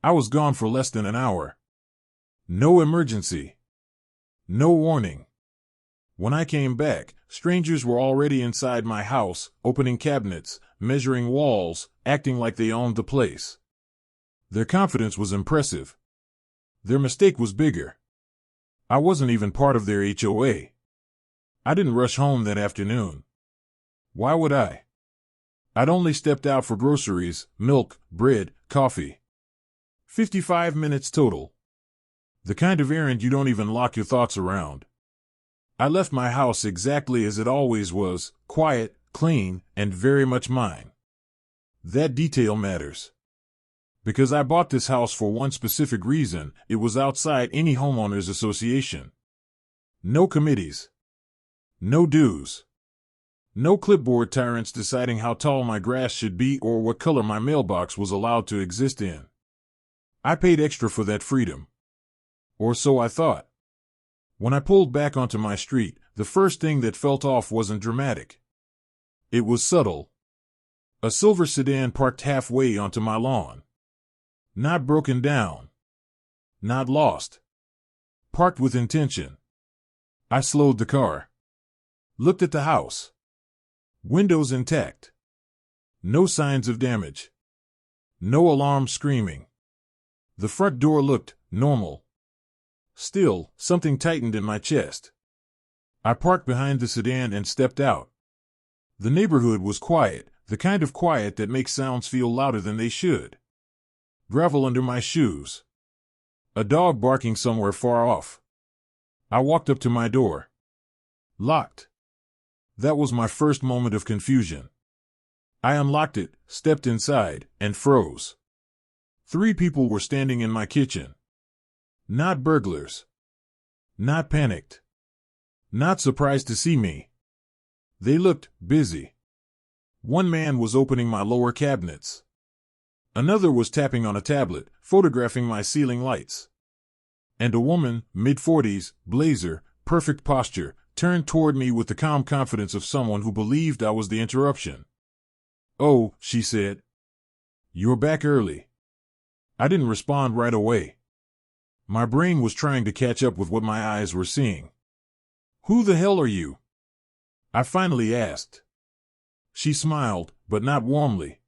I was gone for less than an hour. No emergency. No warning. When I came back, strangers were already inside my house, opening cabinets, measuring walls, acting like they owned the place. Their confidence was impressive. Their mistake was bigger. I wasn't even part of their HOA. I didn't rush home that afternoon. Why would I? I'd only stepped out for groceries, milk, bread, coffee. 55 minutes total. The kind of errand you don't even lock your thoughts around. I left my house exactly as it always was, quiet, clean, and very much mine. That detail matters. Because I bought this house for one specific reason, it was outside any homeowners association. No committees. No dues. No clipboard tyrants deciding how tall my grass should be or what color my mailbox was allowed to exist in. I paid extra for that freedom. Or so I thought. When I pulled back onto my street, the first thing that felt off wasn't dramatic. It was subtle. A silver sedan parked halfway onto my lawn. Not broken down. Not lost. Parked with intention. I slowed the car. Looked at the house. Windows intact. No signs of damage. No alarm screaming. The front door looked normal. Still, something tightened in my chest. I parked behind the sedan and stepped out. The neighborhood was quiet, the kind of quiet that makes sounds feel louder than they should. Gravel under my shoes. A dog barking somewhere far off. I walked up to my door. Locked. That was my first moment of confusion. I unlocked it, stepped inside, and froze. 3 people were standing in my kitchen. Not burglars. Not panicked. Not surprised to see me. They looked busy. One man was opening my lower cabinets. Another was tapping on a tablet, photographing my ceiling lights. And a woman, mid-40s, blazer, perfect posture, turned toward me with the calm confidence of someone who believed I was the interruption. "Oh," she said. "You're back early." I didn't respond right away. My brain was trying to catch up with what my eyes were seeing. "Who the hell are you?" I finally asked. She smiled, but not warmly.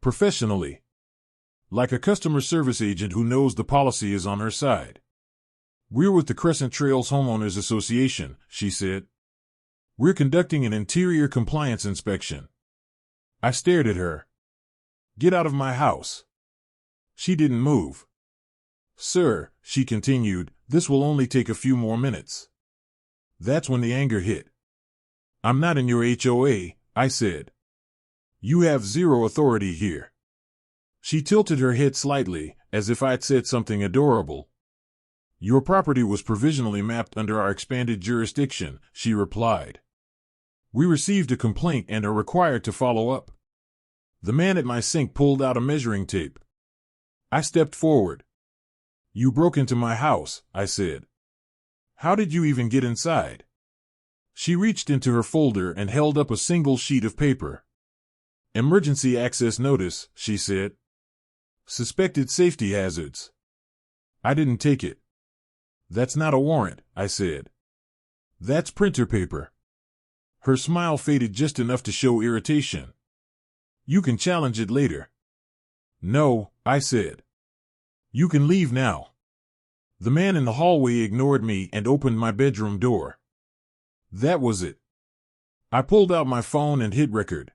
Professionally. Like a customer service agent who knows the policy is on her side. "We're with the Crescent Trails Homeowners Association," she said. "We're conducting an interior compliance inspection." I stared at her. "Get out of my house." She didn't move. "Sir," she continued, "this will only take a few more minutes." That's when the anger hit. "I'm not in your HOA," I said. "You have zero authority here." She tilted her head slightly, as if I'd said something adorable. "Your property was provisionally mapped under our expanded jurisdiction," she replied. "We received a complaint and are required to follow up." The man at my sink pulled out a measuring tape. I stepped forward. "You broke into my house," I said. "How did you even get inside?" She reached into her folder and held up a single sheet of paper. "Emergency access notice," she said. "Suspected safety hazards." I didn't take it. "That's not a warrant," I said. "That's printer paper." Her smile faded just enough to show irritation. "You can challenge it later." "No," I said. "You can leave now." The man in the hallway ignored me and opened my bedroom door. That was it. I pulled out my phone and hit record.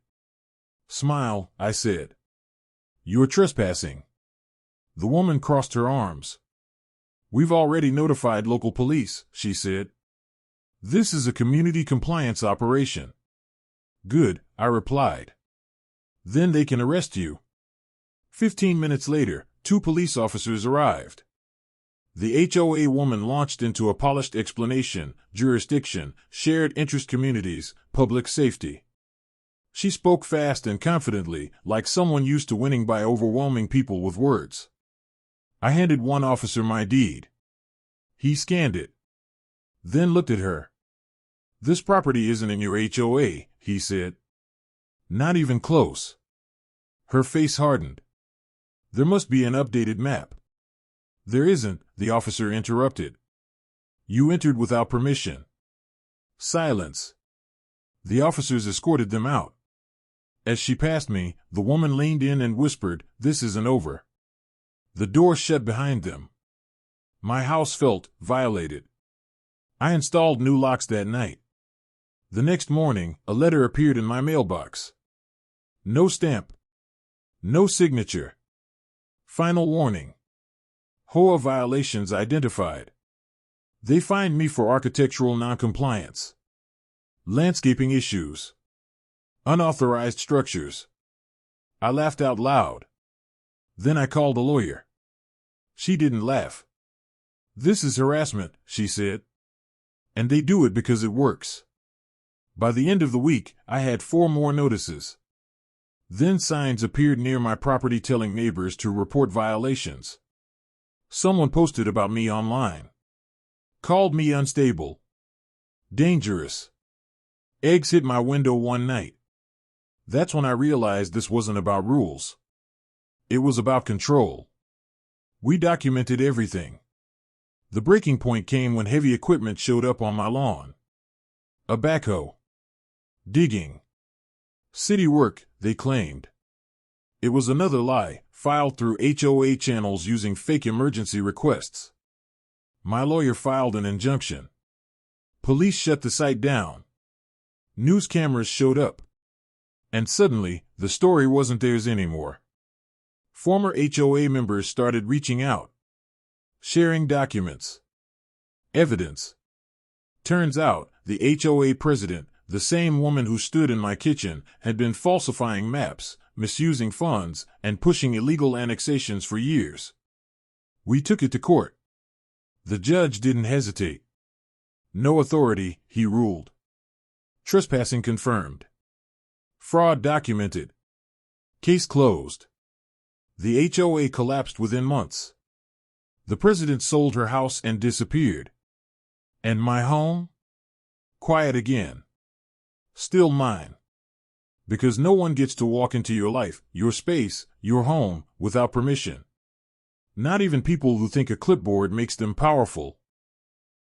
"Smile," I said. "You're trespassing." The woman crossed her arms. "We've already notified local police," she said. "This is a community compliance operation." "Good," I replied. "Then they can arrest you." 15 minutes later, 2 police officers arrived. The HOA woman launched into a polished explanation: jurisdiction, shared interest communities, public safety. She spoke fast and confidently, like someone used to winning by overwhelming people with words. I handed one officer my deed. He scanned it. Then looked at her. "This property isn't in your HOA," he said. "Not even close." Her face hardened. There must be an updated map. There isn't, the officer interrupted. You entered without permission. Silence. The officers escorted them out. As she passed me, the woman leaned in and whispered, "This isn't over." The door shut behind them. My house felt violated. I installed new locks that night. The next morning, a letter appeared in my mailbox. No stamp. No signature. Final warning. HOA violations identified. They fined me for architectural noncompliance, landscaping issues, unauthorized structures. I laughed out loud. Then I called a lawyer. She didn't laugh. "This is harassment," she said. "And they do it because it works." By the end of the week, I had 4 more notices. Then signs appeared near my property telling neighbors to report violations. Someone posted about me online. Called me unstable. Dangerous. Eggs hit my window one night. That's when I realized this wasn't about rules. It was about control. We documented everything. The breaking point came when heavy equipment showed up on my lawn. A backhoe. Digging. City work, they claimed. It was another lie, filed through HOA channels using fake emergency requests. My lawyer filed an injunction. Police shut the site down. News cameras showed up. And suddenly, the story wasn't theirs anymore. Former HOA members started reaching out, sharing documents, evidence. Turns out, the HOA president, the same woman who stood in my kitchen, had been falsifying maps, misusing funds, and pushing illegal annexations for years. We took it to court. The judge didn't hesitate. No authority, he ruled. Trespassing confirmed. Fraud documented. Case closed. The HOA collapsed within months. The president sold her house and disappeared. And my home? Quiet again. Still mine. Because no one gets to walk into your life, your space, your home, without permission. Not even people who think a clipboard makes them powerful.